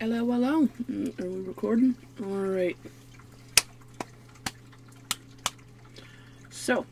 Hello, hello. Are we recording? Alright. So,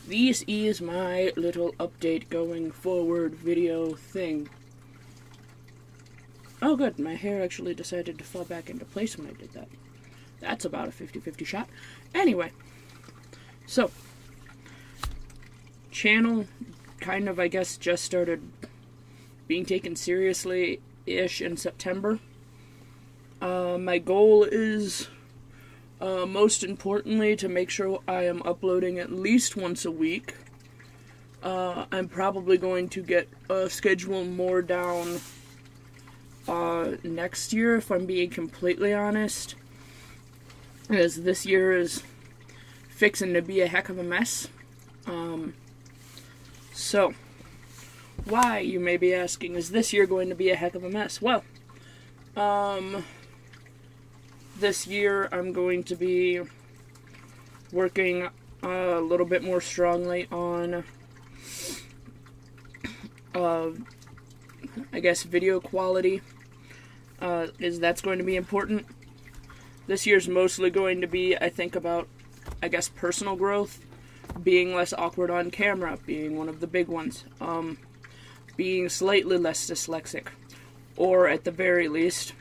this is my little update going forward video thing. Oh good, my hair actually decided to fall back into place when I did that. That's about a 50-50 shot. Anyway, so, channel kind of, I guess, just started being taken seriously-ish in September. My goal is, most importantly, to make sure I am uploading at least once a week. I'm probably going to get a schedule more down next year, if I'm being completely honest, as this year is fixing to be a heck of a mess. So, why, you may be asking, is this year going to be a heck of a mess? Well, this year I'm going to be working a little bit more strongly on, I guess, video quality. That's going to be important. This year's mostly going to be, I think, about, I guess, personal growth, being less awkward on camera, being one of the big ones, being slightly less dyslexic, or at the very least,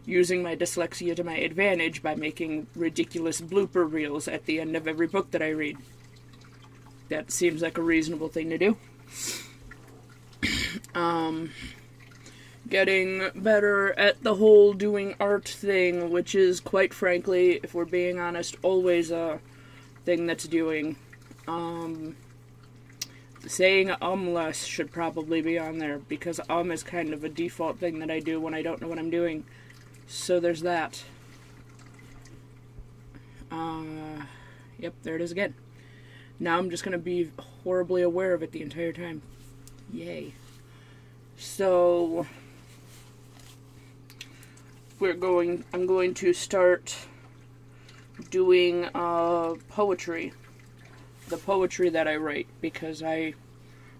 using my dyslexia to my advantage by making ridiculous blooper reels at the end of every book that I read. That seems like a reasonable thing to do. Getting better at the whole doing art thing, which is, quite frankly, if we're being honest, always a thing that's doing. Saying less should probably be on there, because is kind of a default thing that I do when I don't know what I'm doing. So there's that. Yep, there it is again. Now I'm just going to be horribly aware of it the entire time. Yay. So, I'm going to start doing poetry. The poetry that I write, because I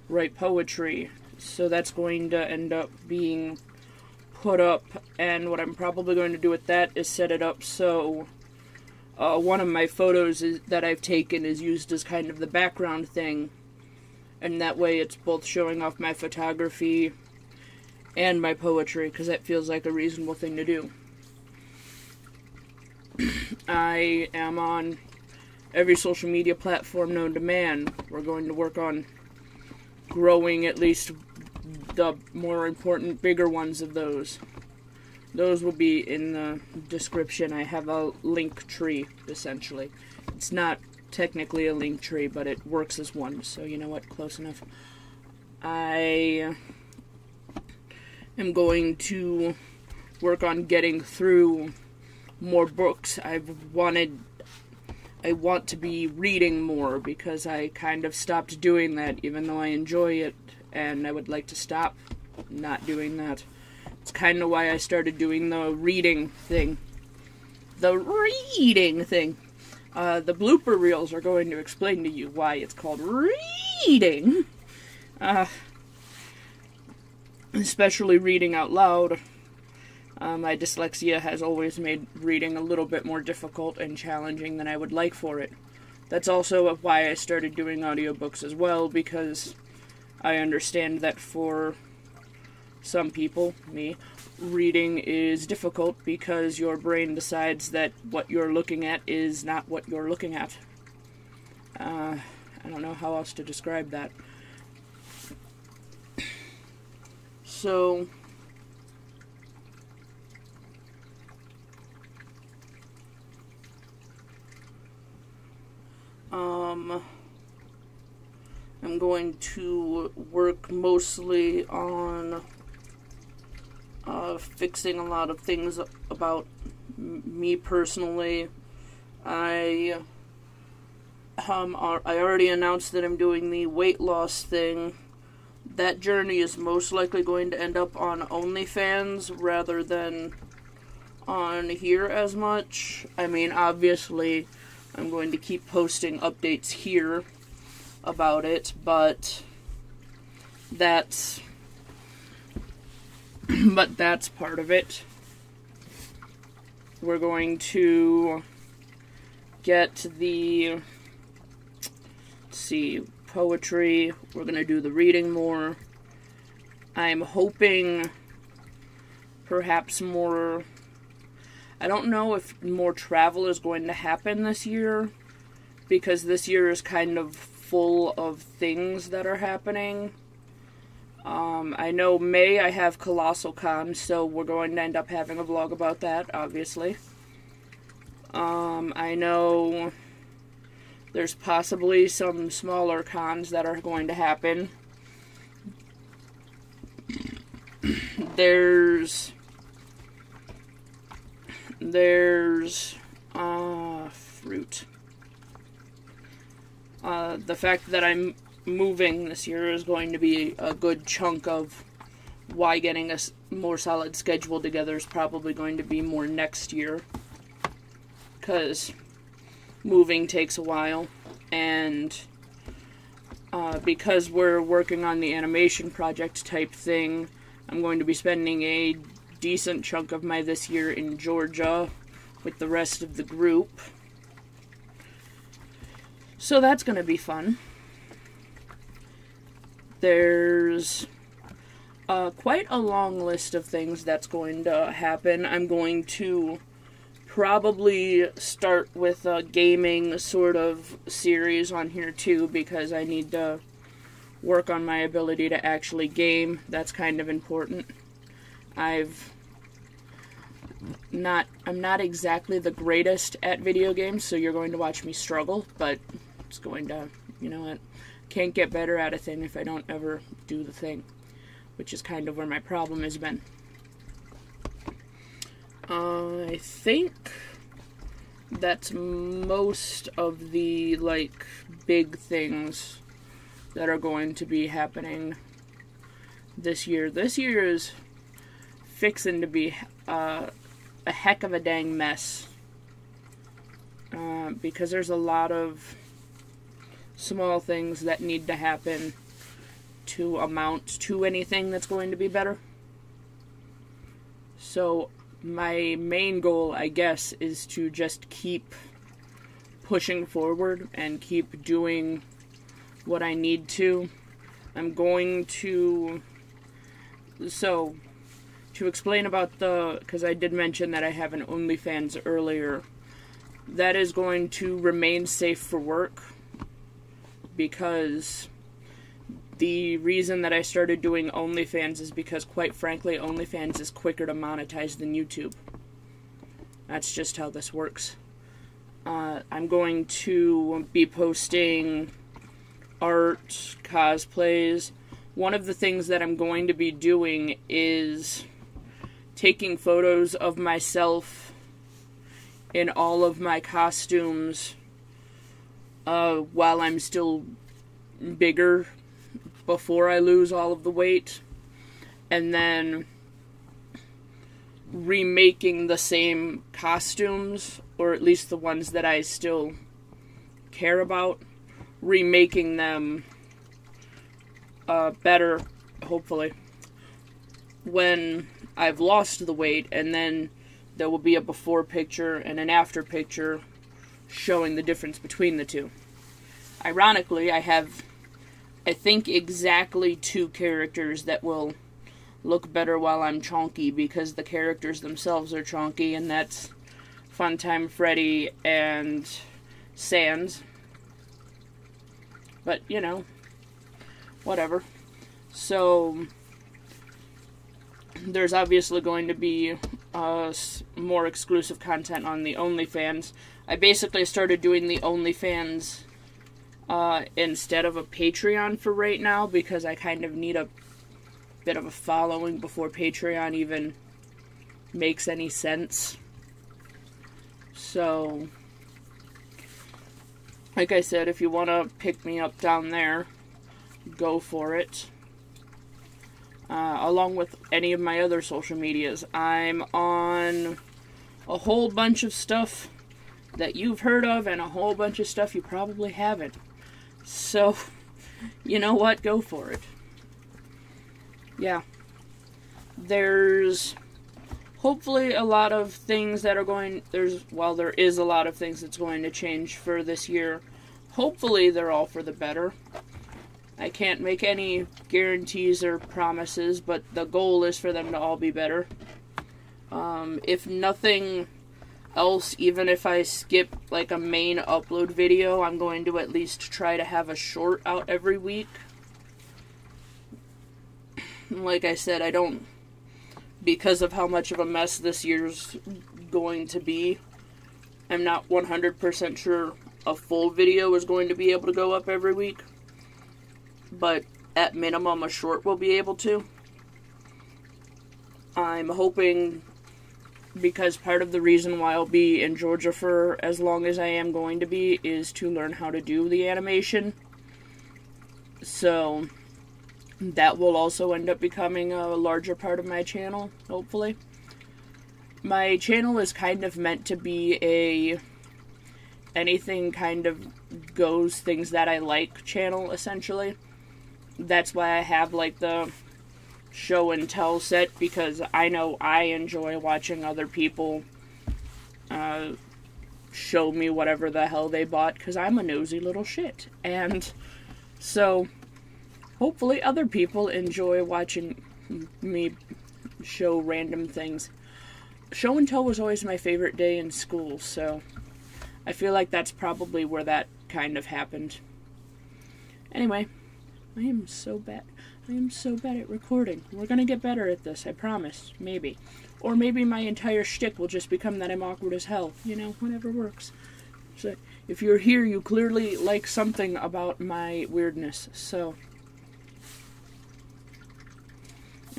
write poetry, so that's going to end up being put up, and what I'm probably going to do with that is set it up so one of my photos that I've taken is used as kind of the background thing, and that way it's both showing off my photography and my poetry, because that feels like a reasonable thing to do. I am on every social media platform known to man. We're going to work on growing at least the more important, bigger ones of those. Those will be in the description. I have a link tree, essentially. It's not technically a link tree, but it works as one, so you know what, close enough. I am going to work on getting through more books. I want to be reading more, because I kind of stopped doing that, even though I enjoy it, and I would like to stop not doing that. It's kind of why I started doing the reading thing. The reading thing. The blooper reels are going to explain to you why it's called reading. Especially reading out loud. My dyslexia has always made reading a little bit more difficult and challenging than I would like for it. That's also why I started doing audiobooks as well, because I understand that for some people, me, reading is difficult because your brain decides that what you're looking at is not what you're looking at. I don't know how else to describe that. So, I'm going to work mostly on fixing a lot of things about me personally. I already announced that I'm doing the weight loss thing. That journey is most likely going to end up on OnlyFans rather than on here as much. I mean, obviously, I'm going to keep posting updates here about it, but that's but that's part of it. We're going to get the, let's see, poetry. We're going to do the reading more. I'm hoping perhaps more, I don't know if more travel is going to happen this year, because this year is kind of full of things that are happening. I know May I have Colossal Con, so we're going to end up having a vlog about that, obviously. I know there's possibly some smaller cons that are going to happen. There's fruit. The fact that I'm moving this year is going to be a good chunk of why getting a more solid schedule together is probably going to be more next year, because moving takes a while, and because we're working on the animation project type thing, I'm going to be spending a decent chunk of my this year in Georgia with the rest of the group. So that's going to be fun. There's quite a long list of things that's going to happen. I'm going to probably start with a gaming sort of series on here too, because I need to work on my ability to actually game. That's kind of important. I'm not exactly the greatest at video games, so you're going to watch me struggle, but it's going to, you know what, can't get better at a thing if I don't ever do the thing, which is kind of where my problem has been. I think that's most of the, like, big things that are going to be happening this year. This year is fixing to be a heck of a dang mess, because there's a lot of small things that need to happen to amount to anything that's going to be better. So my main goal, I guess, is to just keep pushing forward and keep doing what I need to. I'm going to, so to explain about because I did mention that I have an OnlyFans earlier, that is going to remain safe for work, because the reason that I started doing OnlyFans is because, quite frankly, OnlyFans is quicker to monetize than YouTube. That's just how this works. I'm going to be posting art, cosplays. One of the things that I'm going to be doing is taking photos of myself in all of my costumes while I'm still bigger, before I lose all of the weight, and then remaking the same costumes, or at least the ones that I still care about, remaking them better, hopefully, when I've lost the weight, and then there will be a before picture and an after picture showing the difference between the two. Ironically, I have, I think, exactly 2 characters that will look better while I'm chonky, because the characters themselves are chonky, and that's Funtime Freddy and Sans. But, you know, whatever. So there's obviously going to be more exclusive content on the OnlyFans. I basically started doing the OnlyFans instead of a Patreon for right now, because I kind of need a bit of a following before Patreon even makes any sense. So, like I said, if you want to pick me up down there, go for it. Along with any of my other social medias. I'm on a whole bunch of stuff that you've heard of, and a whole bunch of stuff you probably haven't. So, you know what? Go for it. Yeah. there's hopefully a lot of things that are going, there is a lot of things that's going to change for this year. Hopefully they're all for the better. I can't make any guarantees or promises, but the goal is for them to all be better. If nothing else, even if I skip like a main upload video, I'm going to at least try to have a short out every week. Like I said, I don't, because of how much of a mess this year's going to be, I'm not 100% sure a full video is going to be able to go up every week. But at minimum, a short will be able to. I'm hoping, because part of the reason why I'll be in Georgia for as long as I am going to be is to learn how to do the animation. So that will also end up becoming a larger part of my channel, hopefully. My channel is kind of meant to be a anything kind of goes, things that I like channel, essentially. That's why I have like the show and tell set, because I know I enjoy watching other people show me whatever the hell they bought, because I'm a nosy little shit. And so hopefully other people enjoy watching me show random things. Show and tell was always my favorite day in school, so I feel like that's probably where that kind of happened. Anyway, I am so bad. I am so bad at recording. We're gonna get better at this, I promise. Maybe. Or maybe my entire shtick will just become that I'm awkward as hell. You know, whatever works. So, if you're here, you clearly like something about my weirdness, so.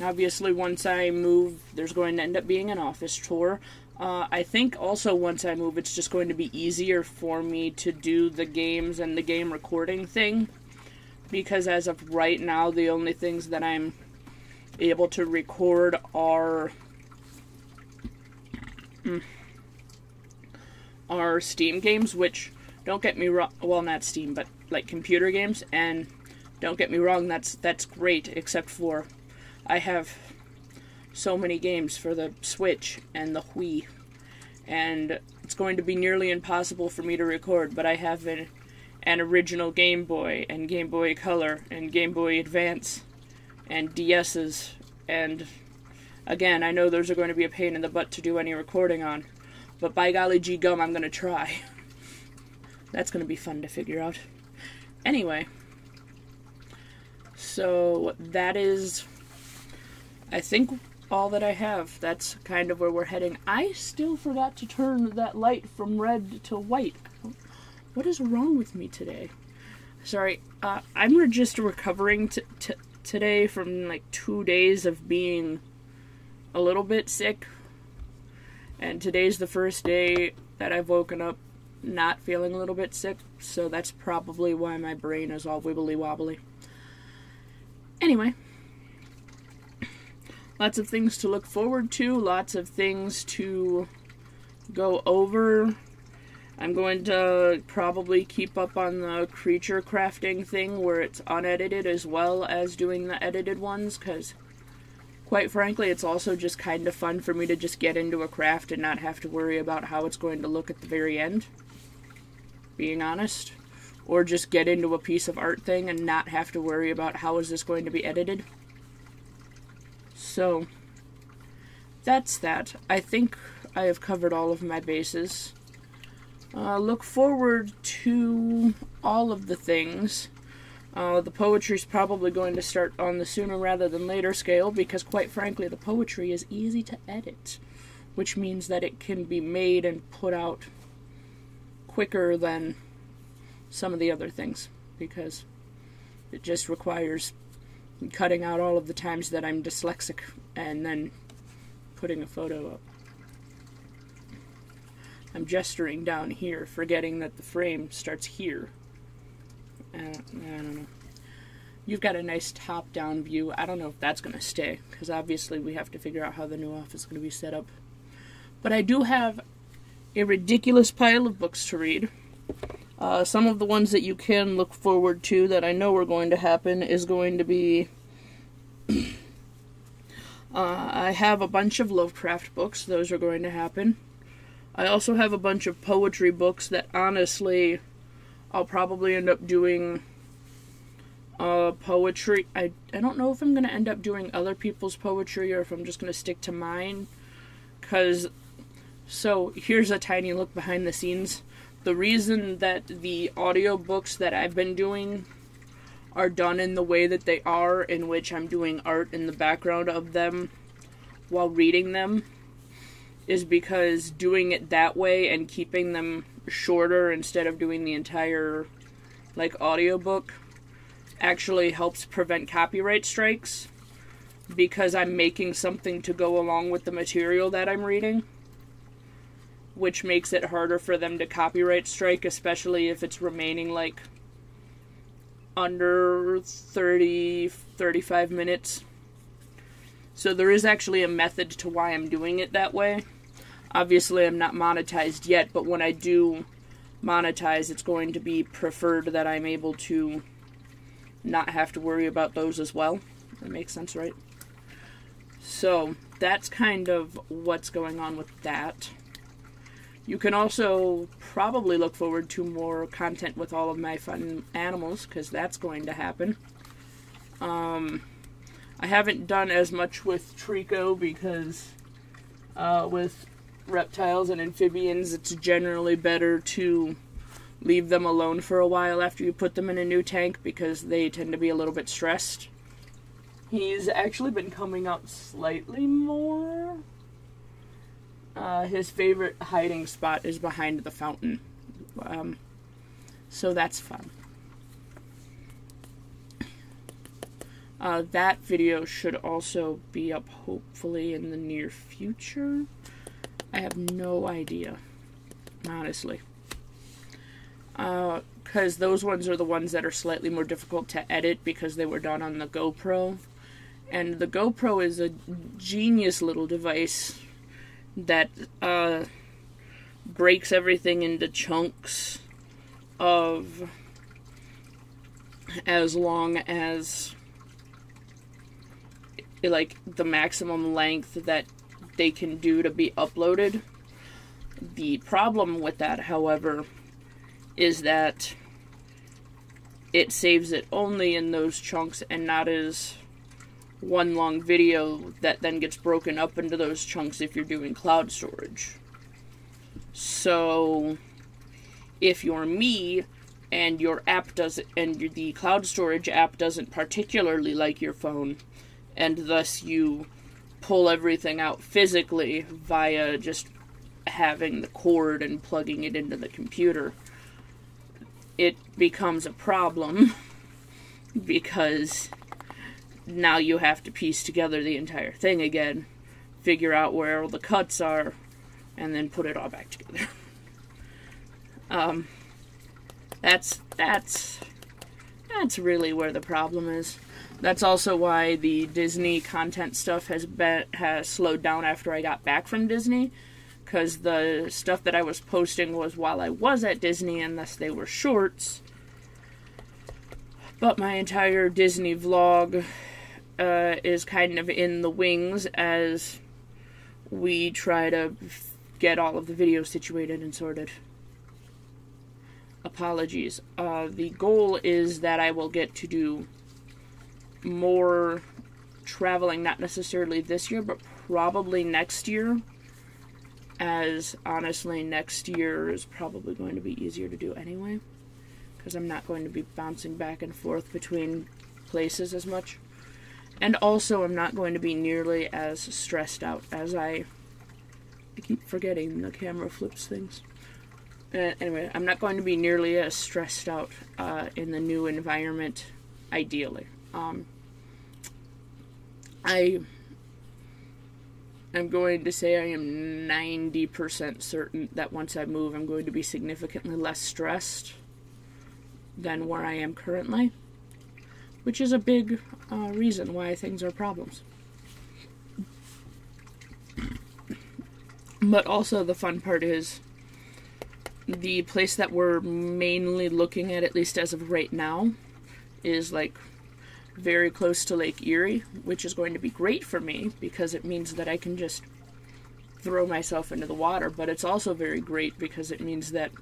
Obviously, once I move, there's going to end up being an office tour. I think also once I move, it's just going to be easier for me to do the games and the game recording thing. Because as of right now, the only things that I'm able to record are Steam games, which, don't get me wrong, well, not Steam, but like computer games, and don't get me wrong, that's great, except for I have so many games for the Switch and the Wii, and it's going to be nearly impossible for me to record, but I have an original Game Boy, and Game Boy Color, and Game Boy Advance, and DS's, and again, I know those are going to be a pain in the butt to do any recording on, but by golly gee gum, I'm going to try. That's going to be fun to figure out. Anyway, so that is, I think, all that I have. That's kind of where we're heading. I still forgot to turn that light from red to white. What is wrong with me today? Sorry, I'm just recovering today from like 2 days of being a little bit sick. And today's the first day that I've woken up not feeling a little bit sick. So that's probably why my brain is all wibbly wobbly. Anyway. Lots of things to look forward to. Lots of things to go over. I'm going to probably keep up on the creature crafting thing where it's unedited as well as doing the edited ones, because quite frankly it's also just kind of fun for me to just get into a craft and not have to worry about how it's going to look at the very end, being honest, or just get into a piece of art thing and not have to worry about how is this going to be edited. So that's that. I think I have covered all of my bases. Look forward to all of the things. The poetry's probably going to start on the sooner rather than later scale, because quite frankly the poetry is easy to edit, which means that it can be made and put out quicker than some of the other things, because it just requires cutting out all of the times that I'm dyslexic and then putting a photo up. I'm gesturing down here, forgetting that the frame starts here. I don't know. You've got a nice top-down view. I don't know if that's going to stay, because obviously we have to figure out how the new office is going to be set up. But I do have a ridiculous pile of books to read. Some of the ones that you can look forward to that I know are going to happen is going to be I have a bunch of Lovecraft books. Those are going to happen. I also have a bunch of poetry books that, honestly, I'll probably end up doing poetry. I don't know if I'm going to end up doing other people's poetry or if I'm just going to stick to mine. So, here's a tiny look behind the scenes. The reason that the audiobooks that I've been doing are done in the way that they are, in which I'm doing art in the background of them while reading them, is because doing it that way and keeping them shorter instead of doing the entire, like, audiobook actually helps prevent copyright strikes, because I'm making something to go along with the material that I'm reading, which makes it harder for them to copyright strike, especially if it's remaining, like, under 35 minutes. So there is actually a method to why I'm doing it that way. Obviously, I'm not monetized yet, but when I do monetize, it's going to be preferred that I'm able to not have to worry about those as well. That makes sense, right? So, that's kind of what's going on with that. You can also probably look forward to more content with all of my fun animals, because that's going to happen. I haven't done as much with Trico because with reptiles and amphibians, it's generally better to leave them alone for a while after you put them in a new tank because they tend to be a little bit stressed. He's actually been coming out slightly more. His favorite hiding spot is behind the fountain. So that's fun. That video should also be up hopefully in the near future. I have no idea, honestly. Because those ones are the ones that are slightly more difficult to edit because they were done on the GoPro. And the GoPro is a genius little device that breaks everything into chunks of as long as, like, the maximum length that they can do to be uploaded. The problem with that, however, is that it saves it only in those chunks and not as one long video that then gets broken up into those chunks if you're doing cloud storage. So, if you're me and your app doesn't, and the cloud storage app doesn't particularly like your phone, and thus you pull everything out physically via just having the cord and plugging it into the computer, it becomes a problem because now you have to piece together the entire thing again, figure out where all the cuts are, and then put it all back together. That's really where the problem is. That's also why the Disney content stuff has slowed down after I got back from Disney, because the stuff that I was posting was while I was at Disney, and thus they were shorts. But my entire Disney vlog is kind of in the wings as we try to get all of the videos situated and sorted. Apologies. The goal is that I will get to do more traveling, not necessarily this year, but probably next year, as honestly next year is probably going to be easier to do anyway, because I'm not going to be bouncing back and forth between places as much, and also I'm not going to be nearly as stressed out as I keep forgetting the camera flips things. Anyway, I'm not going to be nearly as stressed out in the new environment, ideally. I'm going to say I am 90% certain that once I move, I'm going to be significantly less stressed than where I am currently, which is a big reason why things are problems. But also the fun part is the place that we're mainly looking at least as of right now, is like very close to Lake Erie, which is going to be great for me because it means that I can just throw myself into the water, but it's also very great because it means that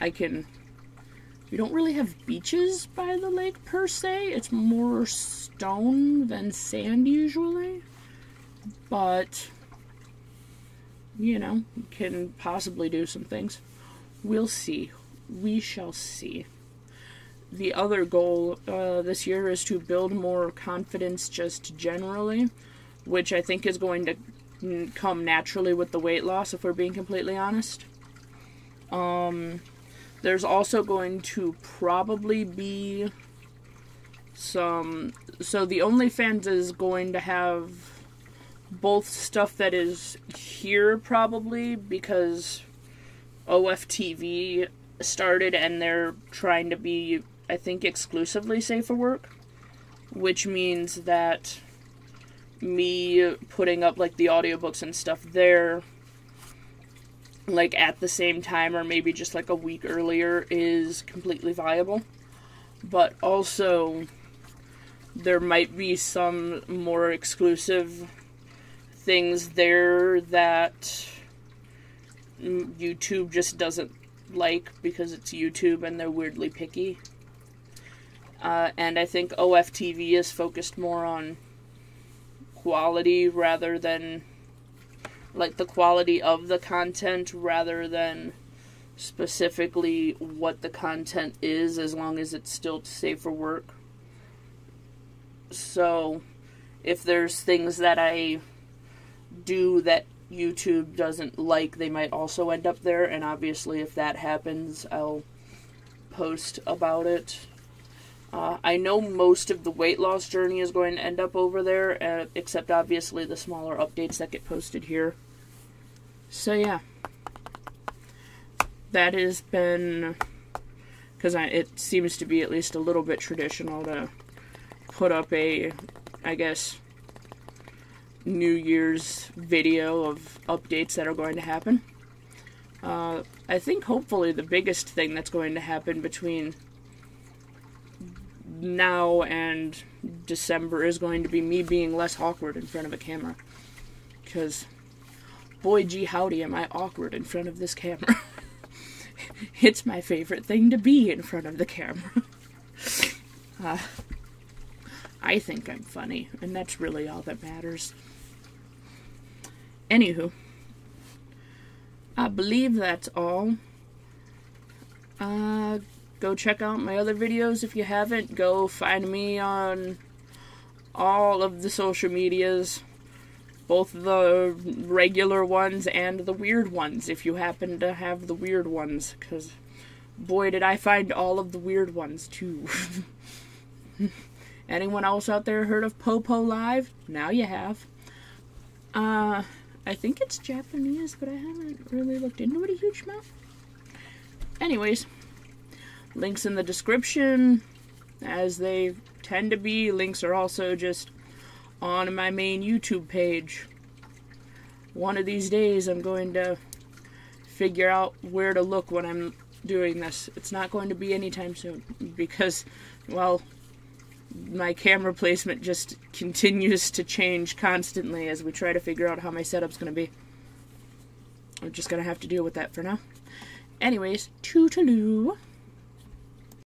I can... We don't really have beaches by the lake per se. It's more stone than sand usually, but you know, can possibly do some things. We'll see. We shall see. The other goal this year is to build more confidence just generally, which I think is going to come naturally with the weight loss, if we're being completely honest. There's also going to probably be some... So the OnlyFans is going to have both stuff that is here probably because OFTV started and they're trying to be, I think, exclusively safe for work, which means that me putting up like the audiobooks and stuff there like at the same time or maybe just like a week earlier is completely viable. But also there might be some more exclusive things there that YouTube just doesn't like because it's YouTube and they're weirdly picky. And I think OFTV is focused more on quality rather than, like, the quality of the content rather than specifically what the content is, as long as it's still safe for work. So, if there's things that I do that YouTube doesn't like, they might also end up there, and obviously if that happens, I'll post about it. I know most of the weight loss journey is going to end up over there, except obviously the smaller updates that get posted here. So yeah, that has been, because it seems to be at least a little bit traditional to put up a, I guess, New Year's video of updates that are going to happen. I think hopefully the biggest thing that's going to happen between now and December is going to be me being less awkward in front of a camera. Because, boy gee howdy am I awkward in front of this camera. It's my favorite thing to be in front of the camera. I think I'm funny, and that's really all that matters. Anywho, I believe that's all. Go check out my other videos if you haven't. Go find me on all of the social medias, both the regular ones and the weird ones, if you happen to have the weird ones, because boy did I find all of the weird ones too. Anyone else out there heard of Popo Live? Now you have. I think it's Japanese, but I haven't really looked into it a huge amount. Anyways, links in the description, as they tend to be. Links are also just on my main YouTube page. One of these days I'm going to figure out where to look when I'm doing this. It's not going to be anytime soon, because, well, my camera placement just continues to change constantly as we try to figure out how my setup's going to be. I'm just going to have to deal with that for now. Anyways, toodaloo.